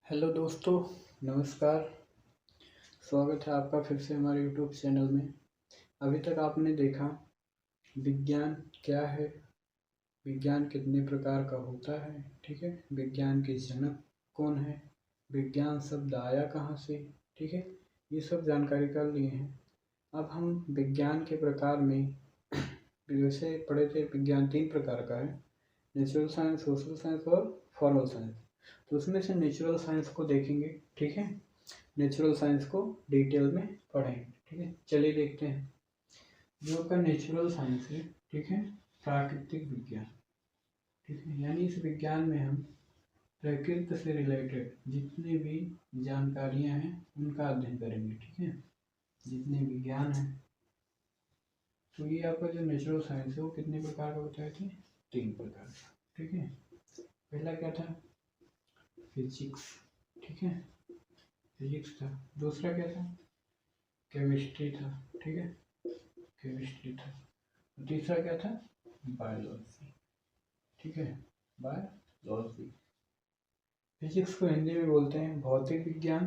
Hello दोस्तों, नमस्कार। स्वागत है आपका फिर से हमारे यूट्यूब चैनल में। अभी तक आपने देखा विज्ञान क्या है, विज्ञान कितने प्रकार का होता है, ठीक है। विज्ञान के जनक कौन है, विज्ञान शब्द आया कहाँ से, ठीक है। ये सब जानकारी कर लिए हैं। अब हम विज्ञान के प्रकार में वैसे पढ़े थे, विज्ञान 3 प्रकार का है, नेचुरल साइंस, सोशल साइंस और फॉर्मल साइंस। तो उसमें से नेचुरल साइंस को देखेंगे, ठीक है। नेचुरल साइंस को डिटेल में पढ़ेंगे, ठीक है। चलिए देखते हैं जो आपका नेचुरल साइंस है, ठीक है। प्राकृतिक विज्ञान, ठीक है। यानी इस विज्ञान में हम प्रकृति से रिलेटेड जितनी भी जानकारियां हैं उनका अध्ययन करेंगे, ठीक है। जितने विज्ञान हैं, तो ये आपका जो नेचुरल साइंस है वो कितने प्रकार का बताए थे? 3 प्रकार का, ठीक है। पहला क्या था? फिजिक्स, ठीक है। फिजिक्स था। दूसरा क्या था? केमिस्ट्री था, ठीक है। केमिस्ट्री था। तीसरा क्या था? बायोलॉजी, ठीक है। बायोलॉजी। फिजिक्स को हिंदी में बोलते हैं भौतिक विज्ञान,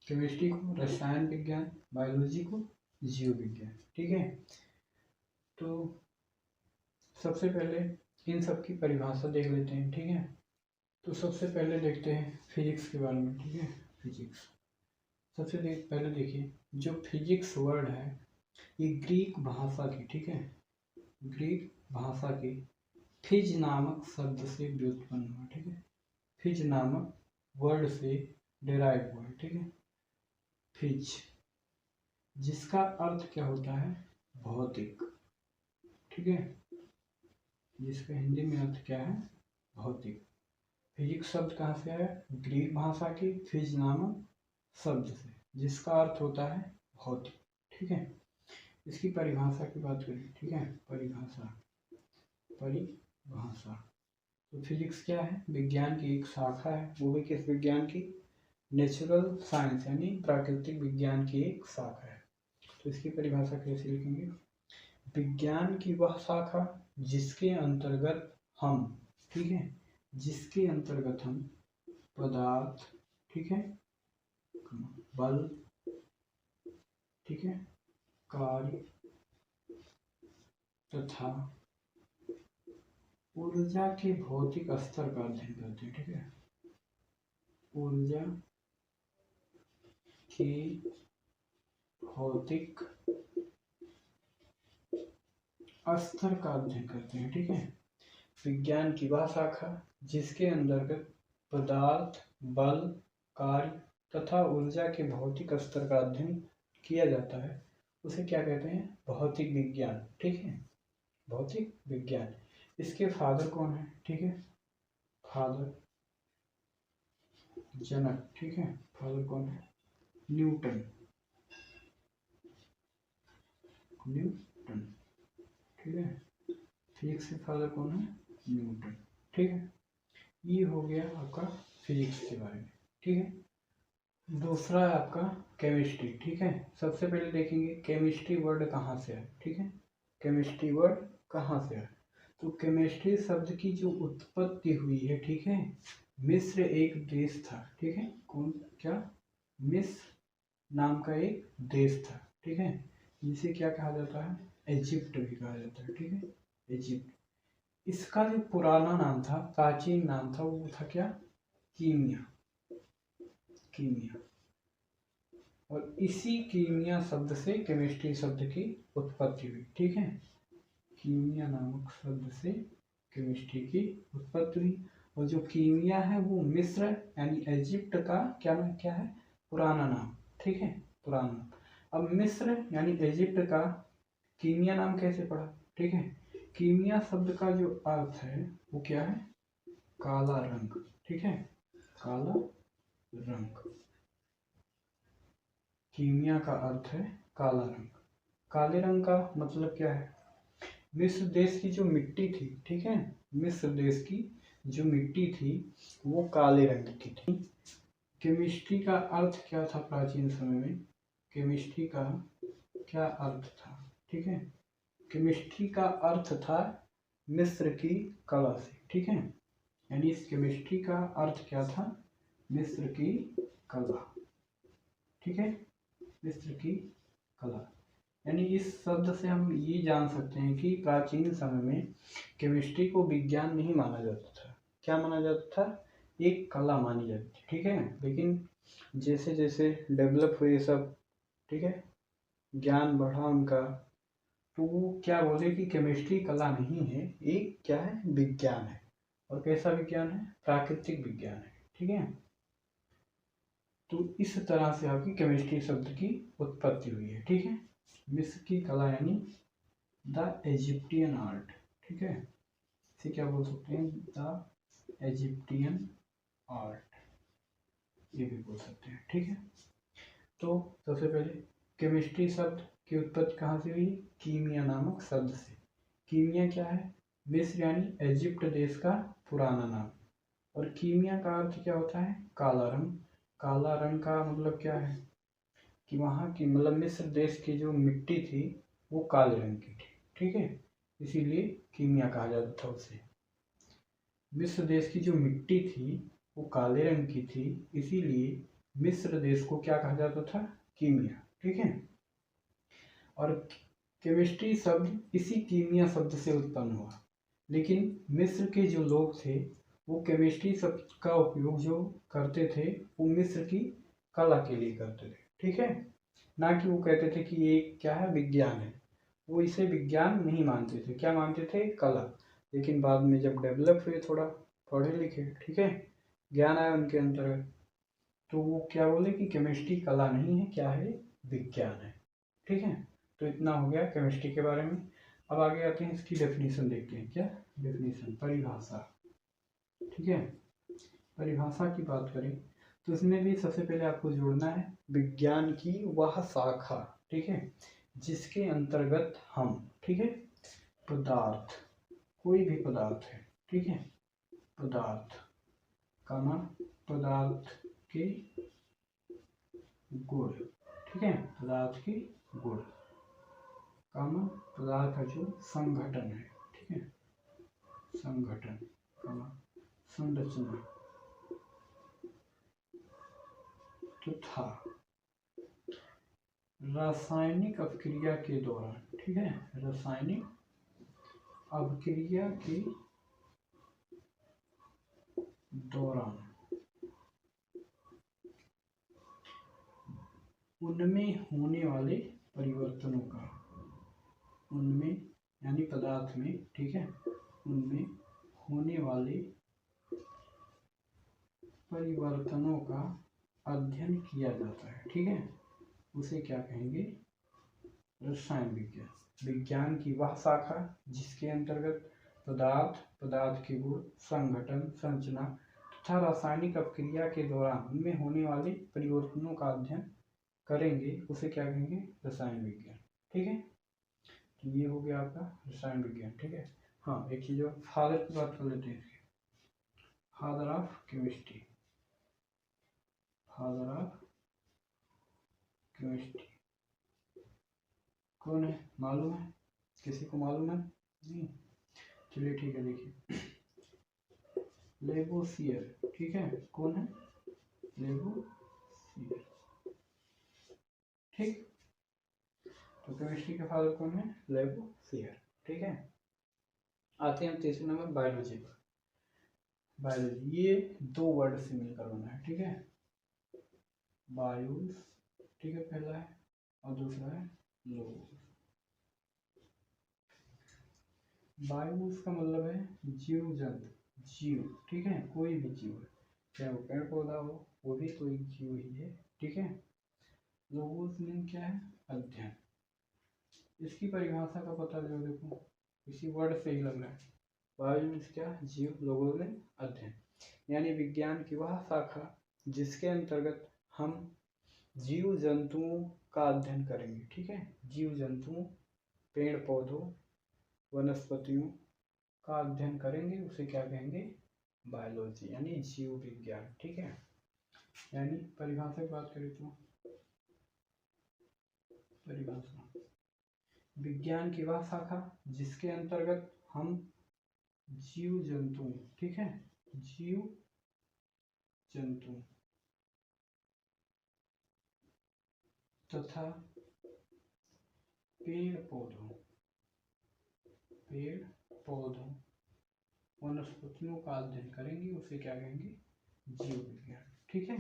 केमिस्ट्री को रसायन विज्ञान, बायोलॉजी को जीव विज्ञान, ठीक है। तो सबसे पहले इन सब की परिभाषा देख लेते हैं, ठीक है। तो सबसे पहले देखते हैं फिजिक्स के बारे में, ठीक है। फिजिक्स सबसे पहले देखिए, जो फिजिक्स वर्ड है ये ग्रीक भाषा की, ठीक है, ग्रीक भाषा की फिज नामक शब्द से व्युत्पन्न हुआ, ठीक है। फिज नामक वर्ड से डिराइव हुआ, ठीक है। फिज, जिसका अर्थ क्या होता है? भौतिक, ठीक है। जिसका हिंदी में अर्थ क्या है? भौतिक। फिजिक्स शब्द कहाँ से आया? ग्रीक भाषा की फिज नामक शब्द से, जिसका अर्थ होता है भौतिक, ठीक है। इसकी परिभाषा की बात करें, ठीक है। परिभाषा, तो फिजिक्स क्या है? विज्ञान की एक शाखा है, वो भी किस विज्ञान की? नेचुरल साइंस, यानी प्राकृतिक विज्ञान की एक शाखा है। तो इसकी परिभाषा कैसे लिखेंगे? विज्ञान की वह शाखा जिसके अंतर्गत हम, ठीक है, जिसके अंतर्गत हम पदार्थ, ठीक है, बल, ठीक है, कार्य तथा ऊर्जा के भौतिक स्तर का अध्ययन करते हैं, ठीक है। ऊर्जा के भौतिक स्तर का अध्ययन करते हैं, ठीक है। विज्ञान की वह शाखा जिसके अंतर्गत पदार्थ, बल, कार्य तथा ऊर्जा के भौतिक स्तर का अध्ययन किया जाता है, उसे क्या कहते हैं? भौतिक विज्ञान, ठीक है। भौतिक विज्ञान। इसके फादर कौन है? ठीक है, फादर, जनक, ठीक है। फादर कौन है? न्यूटन, न्यूटन, ठीक है। फिजिक्स के फादर कौन है? न्यूटन, ठीक है। ये हो गया आपका फिजिक्स के बारे में, ठीक है। दूसरा है आपका केमिस्ट्री, ठीक है। सबसे पहले देखेंगे केमिस्ट्री वर्ड कहाँ से है, ठीक है। केमिस्ट्री वर्ड कहाँ से है? तो केमिस्ट्री शब्द की जो उत्पत्ति हुई है, ठीक है, मिस्र एक देश था, ठीक है। कौन? क्या? मिस्र नाम का एक देश था, ठीक है। जिसे क्या कहा जाता है? इजिप्ट भी कहा जाता है, ठीक है, इजिप्ट। इसका जो पुराना नाम था, प्राचीन नाम था, वो था क्या? कीमिया, कीमिया। और इसी कीमिया शब्द से केमिस्ट्री शब्द की उत्पत्ति हुई, ठीक है। कीमिया नामक शब्द से केमिस्ट्री की उत्पत्ति हुई। और जो कीमिया है वो मिस्र यानी इजिप्ट का क्या है? पुराना नाम, ठीक है, पुराना नाम। अब मिस्र यानी इजिप्ट का कीमिया नाम कैसे पड़ा? ठीक है। कीमिया शब्द का जो अर्थ है वो क्या है? काला रंग, ठीक है, काला रंग। कीमिया का अर्थ है काला रंग। काले रंग का मतलब क्या है? मिस्र देश की जो मिट्टी थी, ठीक है, मिस्र देश की जो मिट्टी थी वो काले रंग की थी। केमिस्ट्री का अर्थ क्या था प्राचीन समय में? केमिस्ट्री का क्या अर्थ था? ठीक है, केमिस्ट्री का अर्थ था मिस्र की कला से, ठीक है। यानी इस केमिस्ट्री का अर्थ क्या था? मिस्र की कला, ठीक है, मिस्र की कला। यानी इस शब्द से हम ये जान सकते हैं कि प्राचीन समय में केमिस्ट्री को विज्ञान नहीं माना जाता था। क्या माना जाता था? एक कला मानी जाती थी, ठीक है। लेकिन जैसे जैसे डेवलप हुए सब, ठीक है, ज्ञान बढ़ा उनका, तो वो क्या बोले कि केमिस्ट्री कला नहीं है, एक क्या है, विज्ञान है। और कैसा विज्ञान है? प्राकृतिक विज्ञान है, ठीक है। तो इस तरह से आपकी केमिस्ट्री शब्द की उत्पत्ति हुई है, ठीक है। मिस्र की कला यानी द इजिप्टियन आर्ट, ठीक है, इसे क्या बोल सकते हैं? द इजिप्टियन आर्ट, ये भी बोल सकते हैं, ठीक है। तो सबसे पहले केमिस्ट्री शब्द की उत्पत्ति कहाँ से हुई? कीमिया नामक शब्द से। कीमिया क्या है? मिस्र यानी इजिप्ट देश का पुराना नाम। और कीमिया का अर्थ क्या होता है? काला रंग। काला रंग का मतलब क्या है कि वहाँ की मतलब मिस्र देश की जो मिट्टी थी वो काले रंग की थी, ठीक है, इसीलिए कीमिया कहा जाता था उसे। मिस्र देश की जो मिट्टी थी वो काले रंग की थी, इसीलिए मिस्र देश को क्या कहा जाता था? कीमिया, ठीक है। और केमिस्ट्री शब्द इसी कीमिया शब्द से उत्पन्न हुआ। लेकिन मिस्र के जो लोग थे वो केमिस्ट्री शब्द का उपयोग जो करते थे वो मिस्र की कला के लिए करते थे, ठीक है, ना कि वो कहते थे कि ये क्या है, विज्ञान है। वो इसे विज्ञान नहीं मानते थे, क्या मानते थे? कला। लेकिन बाद में जब डेवलप हुए, थोड़ा पढ़े लिखे, ठीक है, ज्ञान आया उनके अंदर, तो वो क्या बोले कि केमिस्ट्री कला नहीं है, क्या है, विज्ञान है, ठीक है। तो इतना हो गया केमिस्ट्री के बारे में। अब आगे आते हैं, इसकी डेफिनेशन देखते हैं। क्या डेफिनेशन? परिभाषा, ठीक है। परिभाषा की बात करें तो इसमें भी सबसे पहले आपको जोड़ना है विज्ञान की वह शाखा, ठीक है, जिसके अंतर्गत हम, ठीक है, पदार्थ, कोई भी पदार्थ है, ठीक है, पदार्थ का नाम, पदार्थ के गुण, ठीक है, पदार्थ के गुण का नाम, पदार्थ का जो संगठन है, ठीक है, संगठन का नाम, संरचना तथा रासायनिक अपक्रिया के दौरान, ठीक है, रासायनिक अपक्रिया के दौरान उनमें होने वाले परिवर्तनों का, उनमें यानी पदार्थ में, ठीक है, उनमें होने वाले परिवर्तनों का अध्ययन किया जाता है, ठीक है, उसे क्या कहेंगे? रसायन विज्ञान। विज्ञान की वह शाखा जिसके अंतर्गत पदार्थ, पदार्थ के गुण, संगठन, संरचना तथा रासायनिक अपक्रिया के दौरान उनमें होने वाले परिवर्तनों का अध्ययन करेंगे, उसे क्या कहेंगे? रसायन विज्ञान, ठीक है। तो ये हो गया आपका रसायन विज्ञान, ठीक है। हाँ, एक चीज और, फादर की बात कर लेते हैं इसके। Father of chemistry, father of chemistry कौन है? मालूम है? किसी को मालूम है? नहीं? चलिए ठीक है, देखिए, लेवोसियर, ठीक है, कौन है? लेवोसियर, ठीक। तो केमिस्ट्री के फादर कौन है? लेवोसियर, ठीक है। आते हैं तीसरे नंबर बायोलॉजी पर। बायोलॉजी ये दो वर्ड से मिलकर बना है, ठीक है, बायोस, ठीक है, पहला है, और दूसरा है लोगोस। बायोस का मतलब है जीव जंतु, जीव, ठीक है, कोई भी जीव है, चाहे वो पेड़ पौधा हो, वो भी कोई जीव ही है, ठीक है। लोगोस मीन क्या है? अध्ययन। इसकी परिभाषा का पता जो देखो, इसी वर्ड से ही लग रहा है। बायो मीन्स क्या? जीव, लोगोस मीन अध्ययन, यानी विज्ञान की वह शाखा जिसके अंतर्गत हम जीव जंतुओं का अध्ययन करेंगे, ठीक है, जीव जंतुओं, पेड़ पौधों, वनस्पतियों का अध्ययन करेंगे, उसे क्या कहेंगे? बायोलॉजी, यानी जीव विज्ञान, ठीक है। यानी परिभाषा की बात करें तो परिभाषा, विज्ञान की वह शाखा जिसके अंतर्गत हम जीव जंतुओं, ठीक है, जीव जंतु तथा पेड़ पौधों वनस्पतियों का अध्ययन करेंगे उसे क्या कहेंगे? जीव विज्ञान। ठीक है,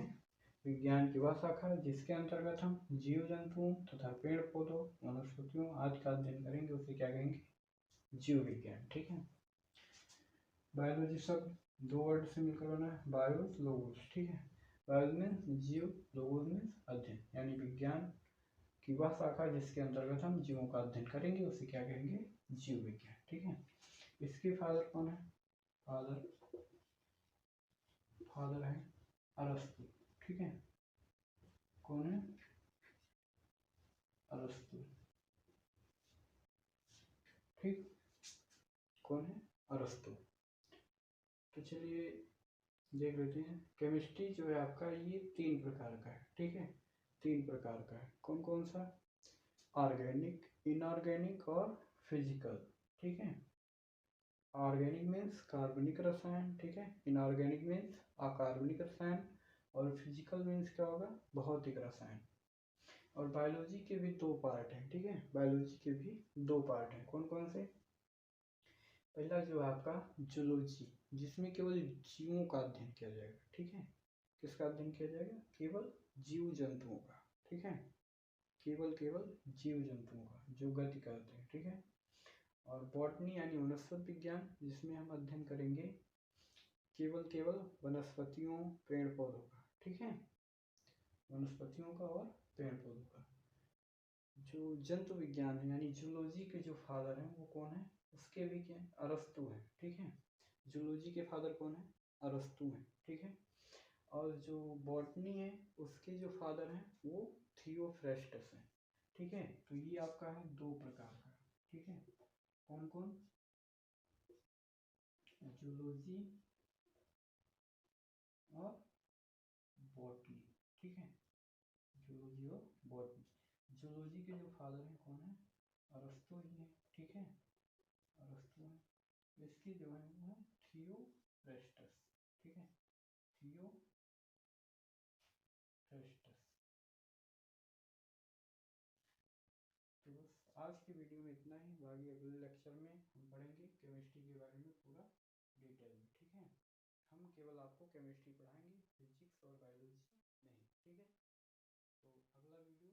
विज्ञान की वह शाखा जिसके अंतर्गत हम जीव जंतुओं तथा पेड़ पौधों वनस्पतियों आदि का अध्ययन करेंगे उसे क्या कहेंगे? जीव विज्ञान। ठीक है, बायोलॉजी शब्द दो वर्ड से मिलकर बना है, बायोस लोगोस। ठीक है, बायो मीन्स जीव, लोगोस मीन्स अध्ययन, यानी विज्ञान की वह शाखा जिसके अंतर्गत हम जीवों का अध्ययन करेंगे उसे क्या कहेंगे? जीव विज्ञान। ठीक है, इसके फादर कौन है? फादर है अरस्तु। ठीक है, कौन है? अरस्तु। ठीक, कौन है? अरस्तु। तो चलिए देख लेते हैं। केमिस्ट्री जो है आपका ये 3 प्रकार का है। ठीक है, 3 प्रकार का है। कौन कौन सा? ऑर्गेनिक, इनऑर्गेनिक और फिजिकल। ठीक है, ऑर्गेनिक मीन्स कार्बनिक रसायन। ठीक है, इनऑर्गेनिक मीन्स अकार्बनिक रसायन और फिजिकल मीन्स क्या होगा? भौतिक रसायन। और बायोलॉजी के भी 2 पार्ट हैं। ठीक है, बायोलॉजी के भी 2 पार्ट हैं। कौन कौन से? पहला जो है आपका जूलॉजी, जिसमें केवल जीवों का अध्ययन किया जाएगा। ठीक है, किसका अध्ययन किया जाएगा? केवल जीव जंतुओं का। ठीक है, केवल जीव जंतुओं का जो गति करते हैं। ठीक है, और बॉटनी यानी वनस्पति विज्ञान, जिसमें हम अध्ययन करेंगे केवल वनस्पतियों पेड़ पौधों का। ठीक है, वनस्पतियों का और पेड़ पौधों का। जो जंतु विज्ञान है यानी जूलॉजी के जो फादर हैं वो कौन है? उसके भी क्या? अरस्तु है। ठीक है, जूलॉजी के फादर कौन है? अरस्तु है। ठीक है, और जो बॉटनी है उसके जो फादर हैं वो थियोफ्रेस्टस हैं। ठीक है, तो ये आपका है 2 प्रकार का। ठीक है, कौन कौन? जूलॉजी और बॉटनी। ठीक है, जूलॉजी और बॉटनी। जूलॉजी के जो फादर हैं कौन है? अरस्तु ही है। ठीक है, अरस्तु है। इसकी जो है वो है थियोफ्रेस्टस। ठीक है, थियोफ्रेस्टस। तो बस आज की वीडियो में इतना ही। बाकी अगले लेक्चर में हम पढ़ेंगे केमिस्ट्री के बारे में पूरा डिटेल में। ठीक है, हम केवल आपको केमिस्ट्री पढ़ाएंगे, फिजिक्स और बायोलॉजी नहीं। ठीक है, तो अगला वीडियो